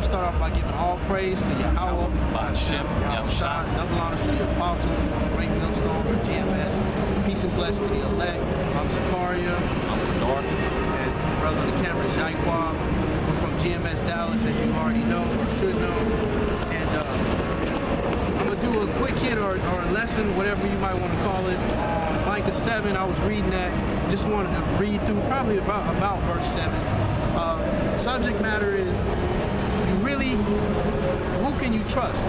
to start off by giving all praise to Yahweh, Hashem, Yahushua, double honors to the apostles, great millstone, or GMS, peace and blessings to the elect. I'm Zakaria. I'm Fedor. And brother on the camera is Jaiqua. We're from GMS Dallas, as you already know or should know. And I'm going to do a quick hit or a lesson, whatever you might want to call it. Micah 7, I was reading that. Just wanted to read through probably about verse 7. Subject matter is, who can you trust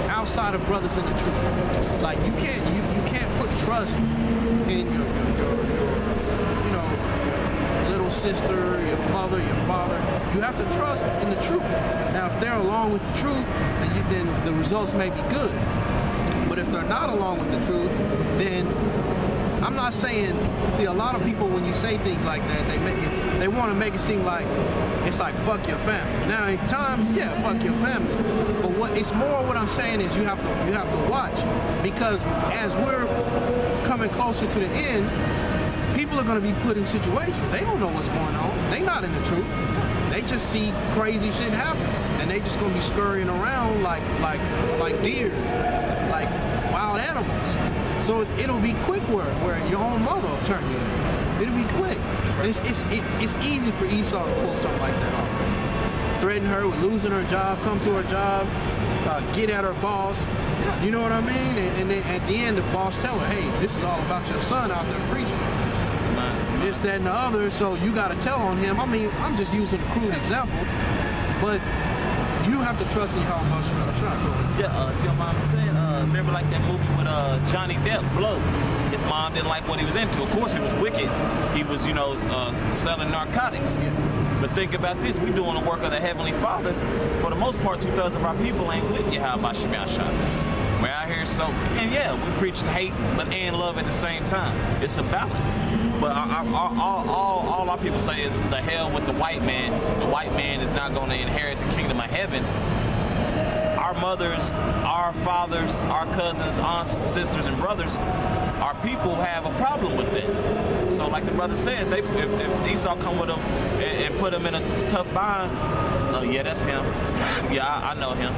outside of brothers in the truth? Like you can't put trust in your little sister, your mother, your father. You have to trust in the truth. Now, if they're along with the truth, then the results may be good. But if they're not along with the truth, then I'm not saying, see, a lot of people, when you say things like that, they want to make it seem like it's like fuck your family. Now, in times, yeah, fuck your family. But what I'm saying is you have to watch, because as we're coming closer to the end, people are going to be put in situations. They don't know what's going on. They're not in the truth. They just see crazy shit happen, and they just going to be scurrying around like deers, like wild animals. So it'll be quick where your own mother will turn you in. It'll be quick. Right. It's easy for Esau to pull something like that off. Threaten her with losing her job, come to her job, get at her boss. You know what I mean? And then at the end, the boss tell her, hey, this is all about your son out there preaching. This, that, and the other, so you got to tell on him. I mean, I'm just using a crude example, but you have to trust in how much you're Yeah, if your mom is saying, remember like that movie with Johnny Depp, Blow? His mom didn't like what he was into. Of course, he was wicked. He was, selling narcotics. Yeah. But think about this, we doing the work of the Heavenly Father. For the most part, 2/3 of our people ain't with Yahweh Shemashah. We're out here, and yeah, we're preaching hate, and love at the same time. It's a balance. But all our people say is the hell with the white man. The white man is not going to inherit the kingdom of heaven. Our mothers, our fathers, our cousins, aunts, sisters, and brothers, our people have a problem with that. So like the brother said, if Esau come with them and put them in a tough bind, oh yeah, that's him. Yeah, I know him,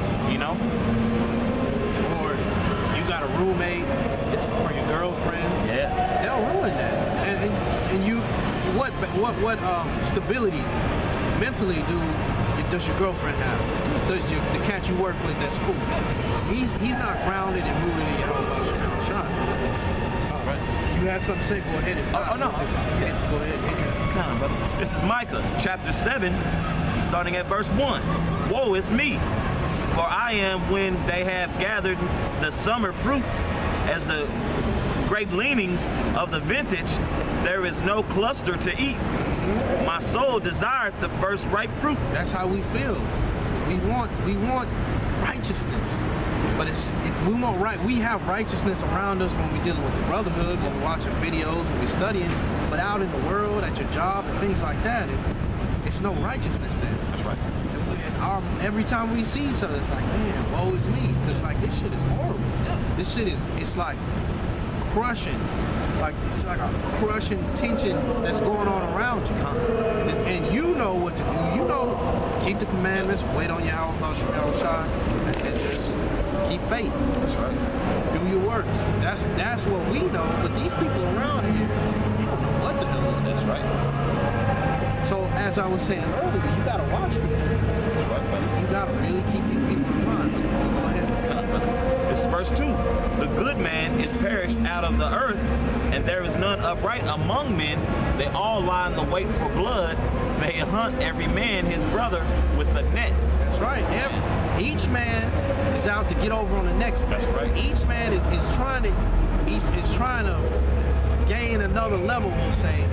Or you got a roommate or your girlfriend. Yeah. They'll ruin that. And you, what stability mentally does your girlfriend have? Does the cat you work with that's cool? He's not grounded and rooted in Yahweh Shemashah. Right. You had something to say? Go ahead. Oh no. Go ahead. Come on, brother. This is Micah chapter 7, starting at verse 1. Woe is me, for I am when they have gathered the summer fruits, as the grapegleanings of the vintage. There is no cluster to eat. Mm-hmm. My soul desireth the first ripe fruit. That's how we feel. We want righteousness, but we have righteousness around us when we're dealing with the brotherhood, when we're watching videos, when we're studying. But out in the world, at your job, and things like that, it's no righteousness there. That's right. Every time we see each other, it's like, man, woe is me. It's like, this shit is horrible. This shit it's like crushing. It's like a crushing tension that's going on around you. And you know what to do. Keep the commandments, wait on Yahweh Shemashah, and just keep faith. That's right. Do your works. That's what we know, but these people around here, they don't know what the hell is that. That's right. So as I was saying earlier, you gotta watch these people. That's right, brother. You gotta really keep these people in mind. Go ahead. This is verse 2. The good man is perished out of the earth, and there is none upright among men. They all lie in the wait for blood. They hunt every man his brother with a net. That's right. Each man is out to get over on the next man. That's right. Each man is trying to gain another level, we'll say,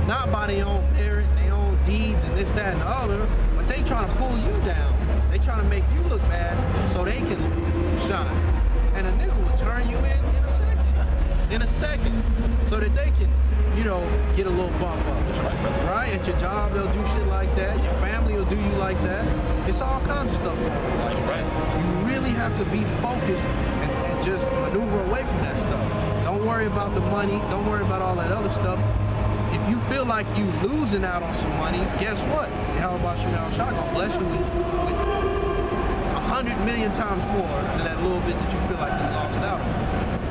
not by their own merit, their own deeds, and this, that, and the other, but they trying to pull you down. They trying to make you look bad so they can shine. And a nigga will turn you in a second, so that they can, get a little bump up. That's right, brother. Right? At your job, they'll do shit like that. Your family will do you like that. It's all kinds of stuff going on. That's right. You really have to be focused and just maneuver away from that stuff. Don't worry about the money. Don't worry about all that other stuff. If you feel like you losing out on some money, guess what? Yahweh Shemashah gonna bless you with 100 million times more than that little bit that you feel like you lost out on,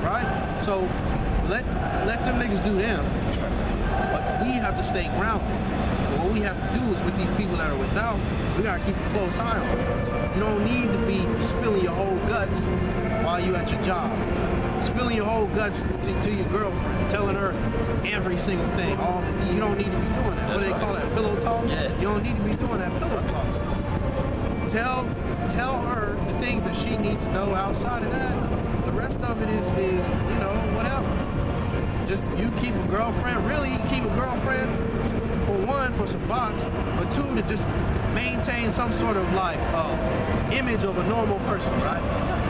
right? So let them niggas do them, but we have to stay grounded. What we have to do is with these people that are without, we gotta keep a close eye on them. You don't need to be spilling your whole guts while you at your job. Spilling your whole guts to your girlfriend, telling her every single thing, all the tea. You don't need to be doing that. What do they call that? Pillow talk? Yeah. You don't need to be doing that pillow talk stuff. Tell her the things that she needs to know. Outside of that, the rest of it is you know, whatever. Just you keep a girlfriend. Really, you keep a girlfriend for one, for some box, but two, to just maintain some sort of like image of a normal person, right?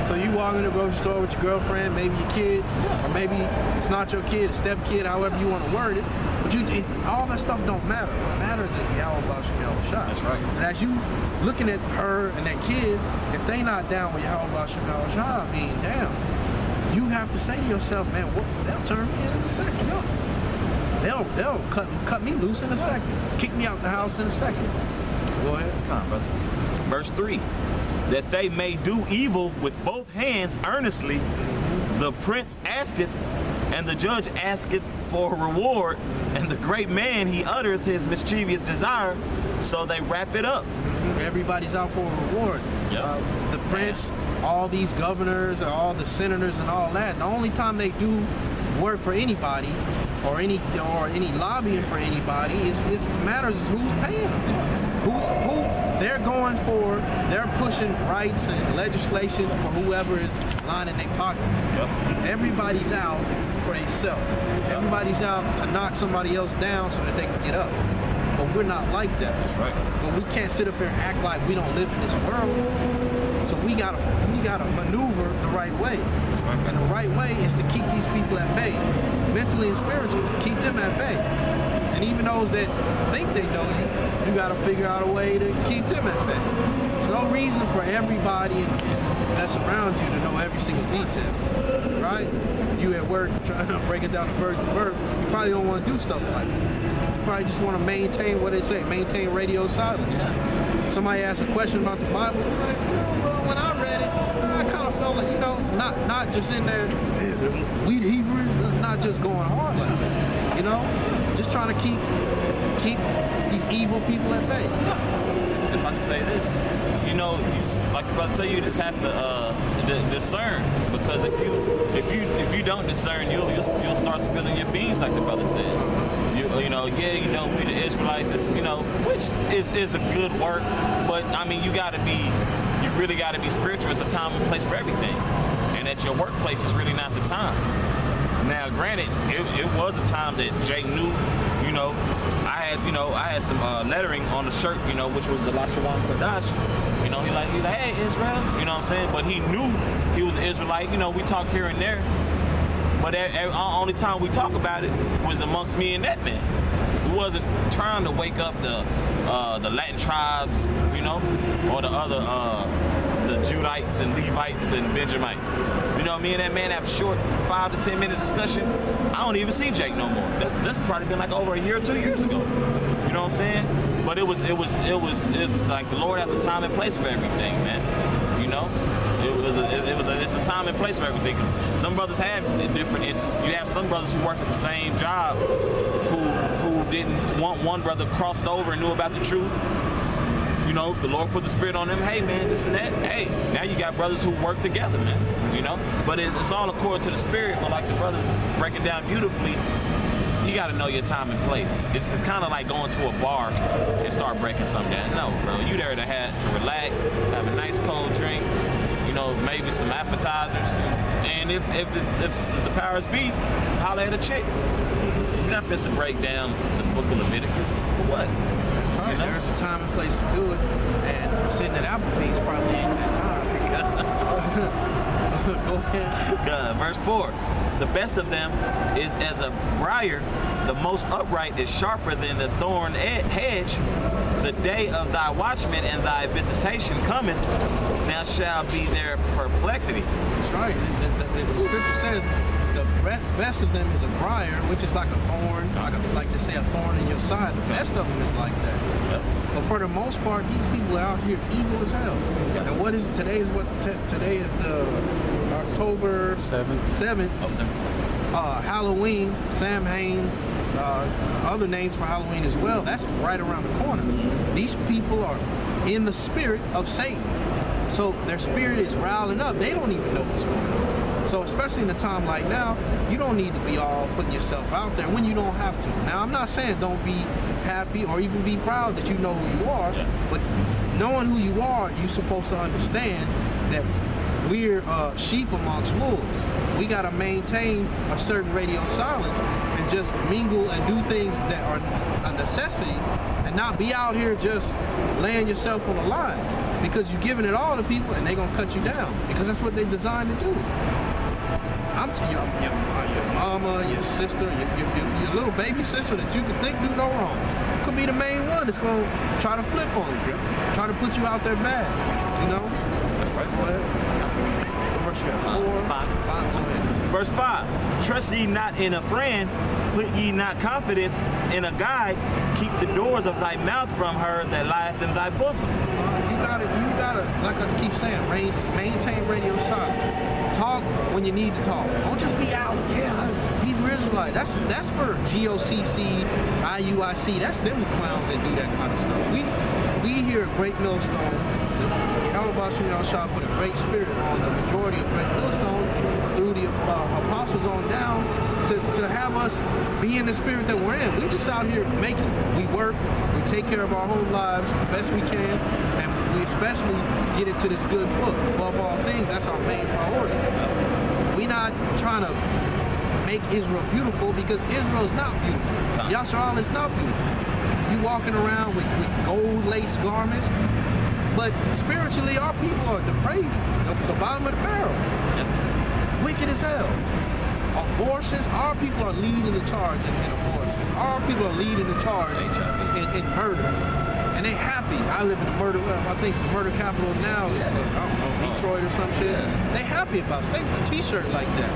So you walk in the grocery store with your girlfriend, maybe your kid, or maybe it's not your kid, a step kid, however you want to word it. But all that stuff don't matter. What matters is Yahweh Shem Shah. That's right. And as you looking at her and that kid, if they not down with Yahweh Shem Shah, I mean, damn, you have to say to yourself, man, they'll turn me in a second. They'll cut me loose in a second. Kick me out the house in a second. Go ahead. Come on, brother. Verse 3. That they may do evil with both hands earnestly, the prince asketh, and the judge asketh for a reward, and the great man he uttereth his mischievous desire, so they wrap it up. Everybody's out for a reward. Yep. The prince, all these governors, all the senators and all that, the only time they do work for anybody or any lobbying for anybody is matters is who's paying them. Who they're going for, they're pushing rights and legislation for whoever is lining their pockets. Yep. Everybody's out for themselves. Everybody's out to knock somebody else down so that they can get up. But we're not like that. That's right. But we can't sit up here and act like we don't live in this world. So we gotta maneuver the right way. Right. And the right way is to keep these people at bay, mentally and spiritually. Keep them at bay. And even those that think they know you gotta figure out a way to keep them at bay. There's no reason for everybody that's around you to know every single detail, right? You at work trying to break it down to verse to verse, you probably don't want to do stuff like that. You probably just want to maintain what they say, maintain radio silence. Yeah. Somebody asks a question about the Bible, you're like, well, when I read it, I kind of felt like, not just in there, we the Hebrews, not just going hard like that, just trying to keep these evil people at bay. If I can say this, you like the brother say, you just have to discern, because if you don't discern, you'll start spilling your beans, like the brother said. We the Israelites, which is a good work, but I mean, you really gotta be spiritual. It's a time and place for everything, and at your workplace is really not the time. Now, granted, it was a time that Jake knew, I had some lettering on the shirt, which was the Lashawan Kodash. He like, hey, Israel, you know what I'm saying? But he knew he was an Israelite. We talked here and there, but the only time we talk about it was amongst me and that man. We wasn't trying to wake up the Latin tribes, or the other the Judites and Levites and Benjamites. Me and that man have a short 5 to 10 minute discussion. I don't even see Jake no more. That's probably been like over a year or 2 years ago. You know what I'm saying? But it's like the Lord has a time and place for everything, man. It's a time and place for everything, because some brothers have different interests. You have some brothers who work at the same job who didn't want one brother crossed over and knew about the truth. The Lord put the Spirit on them. Hey, man, this and that. Hey, now you got brothers who work together, man. But it's all according to the Spirit. But like the brothers break it down beautifully, you got to know your time and place. It's kind of like going to a bar and start breaking something down. No, bro, you there to relax, have a nice cold drink, maybe some appetizers, and if the powers be, holler at a chick. You're not supposed to break down the book of Leviticus. For what? Right. There's a time and place to do it, and sitting at Applebee's probably ain't that time. Go ahead. Verse 4. The best of them is as a brier, the most upright is sharper than the thorn hedge. The day of thy watchmen and thy visitation cometh, now shall be their perplexity. That's right. The scripture says the best of them is a brier, which is like a thorn, like they say a thorn in your side. The best of them is like that. But for the most part, these people are out here evil as hell. And what is today is today is the October 7th. Oh, 7th. Halloween, Samhain, other names for Halloween as well. That's right around the corner. These people are in the spirit of Satan. So their spirit is riling up. They don't even know what's going on. So especially in a time like now, you don't need to be all putting yourself out there when you don't have to. Now, I'm not saying don't be happy or even be proud that you know who you are, but knowing who you are, you're supposed to understand that we're sheep amongst wolves. We got to maintain a certain radio silence and just mingle and do things that are a necessity and not be out here just laying yourself on the line because you're giving it all to people and they're going to cut you down because that's what they designed to do. I'm telling you, your mama, your sister, your little baby sister that you could think do no wrong could be the main one that's going to try to flip on you, try to put you out there bad, you know? That's right. Go ahead. Verse 4, 5. Go ahead. Verse 5. Trust ye not in a friend, put ye not confidence in a guide, keep the doors of thy mouth from her that lieth in thy bosom. You gotta, like I keep saying, maintain radio silence. Talk when you need to talk. Don't just be out, Hebrew Israelite. That's for GOCC, IUIC. That's them clowns that do that kind of stuff. We here at Great Millstone, Yahweh Shah put a great spirit on the majority of Great Millstone through the apostles on down to have us be in the spirit that we're in. We just out here making. We work, we take care of our home lives the best we can, and we especially get into this good book. Above all things, that's our main priority. We're not trying to make Israel beautiful because Israel is not beautiful. Yasharal is not beautiful. You walking around with gold lace garments, but spiritually our people are depraved, the bottom of the barrel. Wicked as hell. Abortions, our people are leading the charge in abortions. Our people are leading the charge in murder. And they happy. I live in the murder, I think the murder capital now is, I don't know, Detroit or some shit. They happy about it. They put a t-shirt like that.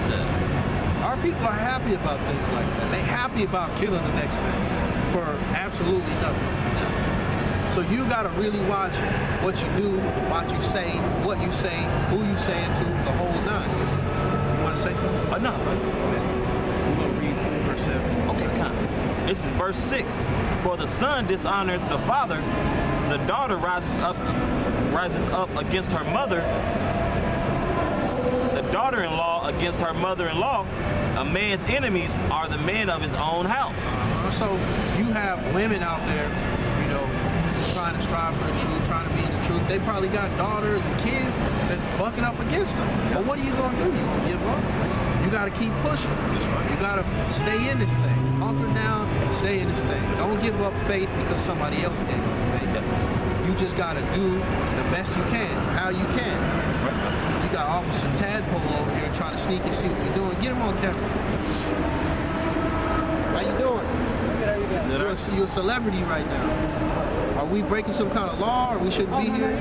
Our people are happy about things like that. They happy about killing the next man for absolutely nothing. So you gotta really watch what you do, what you say, who you say it to, the whole nine. You wanna say something? No. We're gonna read verse 7. Okay, come. This is verse 6. For the son dishonoureth the father, the daughter riseth up against her mother, the daughter-in-law against her mother-in-law. A man's enemies are the men of his own house. So you have women out there, you know, trying to strive for the truth, trying to be in the truth. They probably got daughters and kids that's bucking up against them. But what are you gonna do? You gonna give up? You gotta keep pushing. That's right. You gotta stay in this thing. Hunker down, stay in this thing. Don't give up faith because somebody else gave up faith. You just gotta do the best you can, how you can. That's right. You got Officer Tadpole over here trying to sneak and see what you're doing. Get him on camera. How you doing? You're a celebrity right now. Are we breaking some kind of law or we shouldn't be here?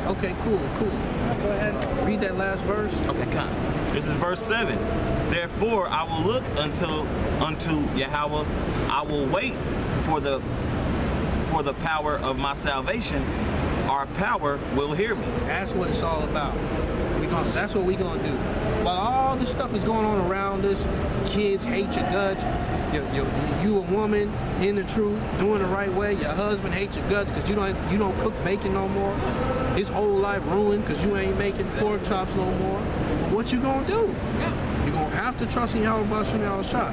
Okay, cool. Go ahead. Read that last verse. Okay, come. This is verse 7. Therefore I will look unto Yahweh. I will wait for the power of my salvation. Our power will hear me. That's what it's all about. That's what we're gonna do. While all this stuff is going on around us, kids hate your guts. You a woman in the truth, doing the right way. Your husband hates your guts because you don't cook bacon no more. His whole life ruined because you ain't making pork chops no more. What you gonna do? You're gonna have to trust in Yahweh Shah.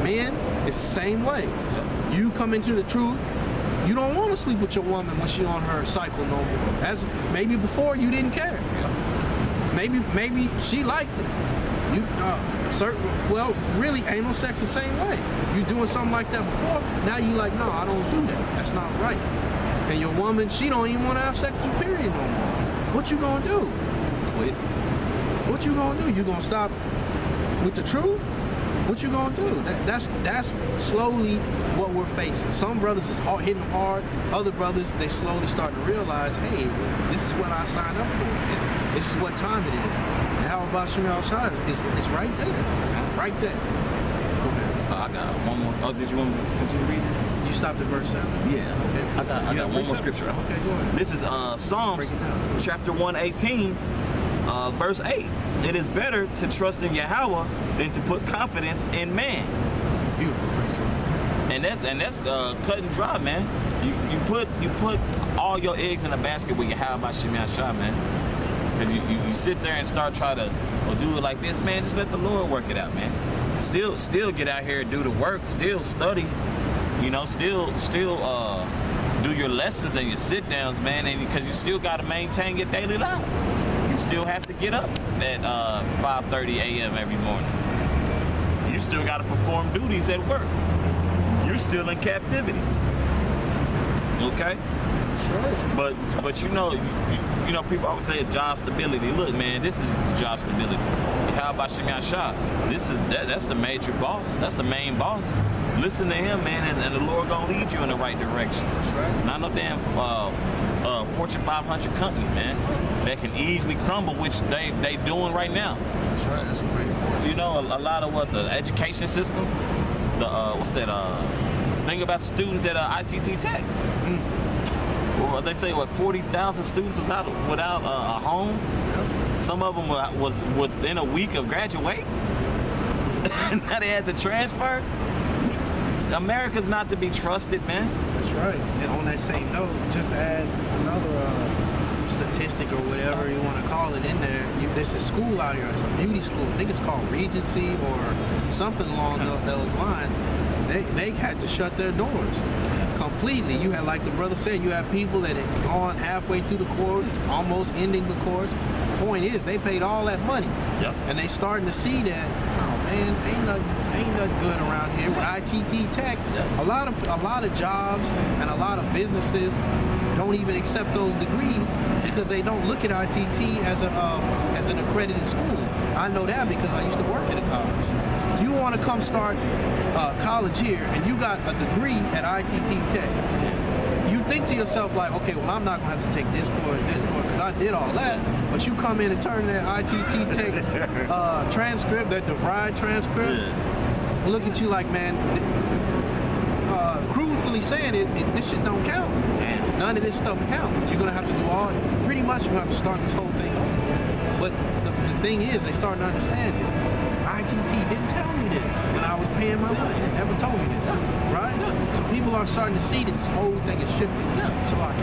Men, it's the same way. You come into the truth. You don't want to sleep with your woman when she's on her cycle no more. As maybe before you didn't care. Maybe she liked it. Really, anal sex the same way. You doing something like that before, now you like, no, I don't do that. That's not right. And your woman, she don't even want to have sex with you, period, no more. What you gonna do? Quit. What you gonna do? You gonna stop with the truth? What you gonna do? That's slowly what we're facing. Some brothers is hitting them hard. Other brothers, they slowly start to realize, hey, this is what I signed up for. This is what time it is. And how about Shemir Shah is right there. Right there. Go ahead. I got one more. Oh, did you want me to continue reading? You stopped at verse 7? Yeah. Okay. I got one more scripture. Okay, go ahead. This is Psalms Break it down. chapter 118, verse 8. It is better to trust in Yahweh than to put confidence in man. Beautiful. And that's cut and dry, man. You put all your eggs in a basket with Yahweh by Shemai Shah, man. Because you sit there and start trying to do it like this, man. Just let the Lord work it out, man. Still get out here and do the work. Still study. You know, still do your lessons and your sit downs, man. And because you still got to maintain your daily life. You still have to get up at 5:30 a.m. every morning. You still got to perform duties at work. You're still in captivity. Okay? Sure. But you know people always say job stability. Look, man, this is job stability. How about Shemai Shah? That's the major boss. That's the main boss. Listen to him, man, and the Lord gonna lead you in the right direction. That's right. Not no damn Fortune 500 company, man, that can easily crumble, which they doing right now. That's right. That's a great point. You know, a lot of what the education system, the what's that thing about the students at ITT Tech. Well, they say 40,000 students was without a home. Some of them was within a week of graduating. Now they had to transfer. America's not to be trusted, man. That's right. And on that same note, just to add another statistic or whatever you want to call it in there, there's a school out here, it's a beauty school. I think it's called Regency or something along those lines. They had to shut their doors completely. You had, like the brother said, you have people that had gone halfway through the course, almost ending the course. The point is, they paid all that money. Yep. And they starting to see that, oh man, ain't nothing good around here with ITT Tech. Yep. A lot of jobs and a lot of businesses don't even accept those degrees because they don't look at ITT as an accredited school. I know that because I used to work at a college. You want to come start college here and you got a degree at ITT Tech. You think to yourself like, okay, well, I'm not gonna have to take this course, because I did all that. But you come in and turn that ITT Tech transcript, that DeVry transcript, look at you like, man, cruelly saying this shit don't count. None of this stuff count. You're gonna have to do pretty much you have to start this whole thing over. But the thing is, they starting to understand it. ITT didn't tell me this when I was paying my money. They never told me this, right? So people are starting to see that this whole thing is shifting. So like,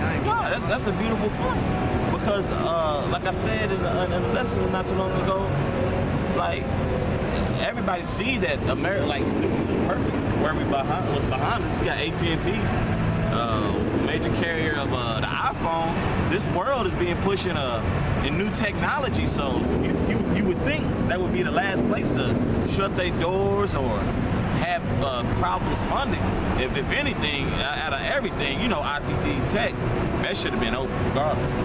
that's a beautiful point. Because, like I said in a lesson not too long ago, like everybody see that America, like this is perfect. Where we was behind us, we got AT&T, major carrier of the iPhone. This world is being pushed in new technology, so you would think that would be the last place to shut their doors or have problems funding. If anything, out of everything, you know, ITT Tech, that should have been open regardless.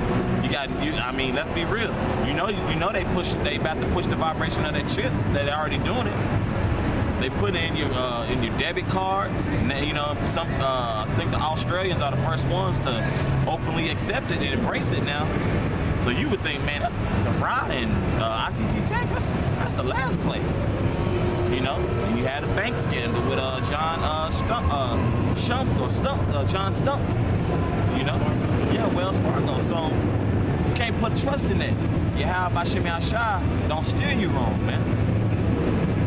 I mean, let's be real. You know they about to push the vibration of that chip. They're already doing it. They put it in your debit card, and they, I think the Australians are the first ones to openly accept it and embrace it now. So you would think, man, that's DeVry and ITT Tech. That's the last place. You know, and you had a bank scandal with John Stumped. You know, yeah, Wells Fargo. So you can't put trust in that. Yahweh by Shemai Shah don't steer you wrong, man.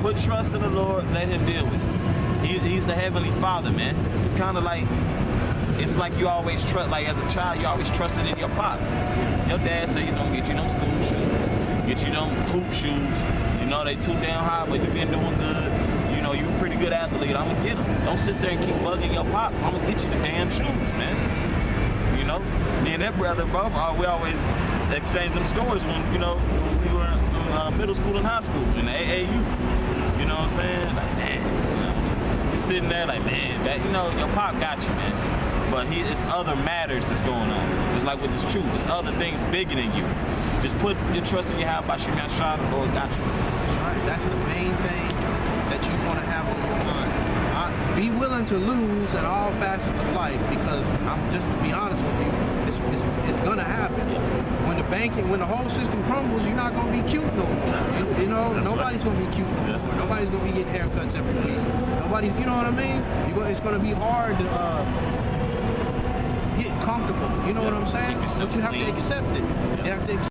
Put trust in the Lord, let him deal with it. He's the Heavenly Father, man. It's kind of like, it's like you always trust, like as a child, you always trusted in your pops. Your dad say he's gonna get you them school shoes, get you them hoop shoes. You know, they too damn high, but you been doing good. You know, you a pretty good athlete, I'm gonna get them. Don't sit there and keep bugging your pops. I'm gonna get you the damn shoes, man. You know, me and that brother, bro, we always exchange them stories when, we were in middle school and high school, in the AAU. You know what I'm saying? Like, man, you're sitting there like, man, your pop got you, man. But it's other matters that's going on. Just like with this truth, there's other things bigger than you. Just put your trust in Yahweh by Shemai Shah, the Lord got you. That's right. That's the main thing that you want to have on your mind. Be willing to lose in all facets of life, because just to be honest with you, it's gonna happen. When the whole system crumbles, you're not gonna be cute no more. Nobody's gonna be cute no more. Nobody's gonna be getting haircuts every week. Nobody's, you know what I mean? It's going to be hard to get comfortable. You know what I'm saying? Keep yourself But you have to clean. accept it.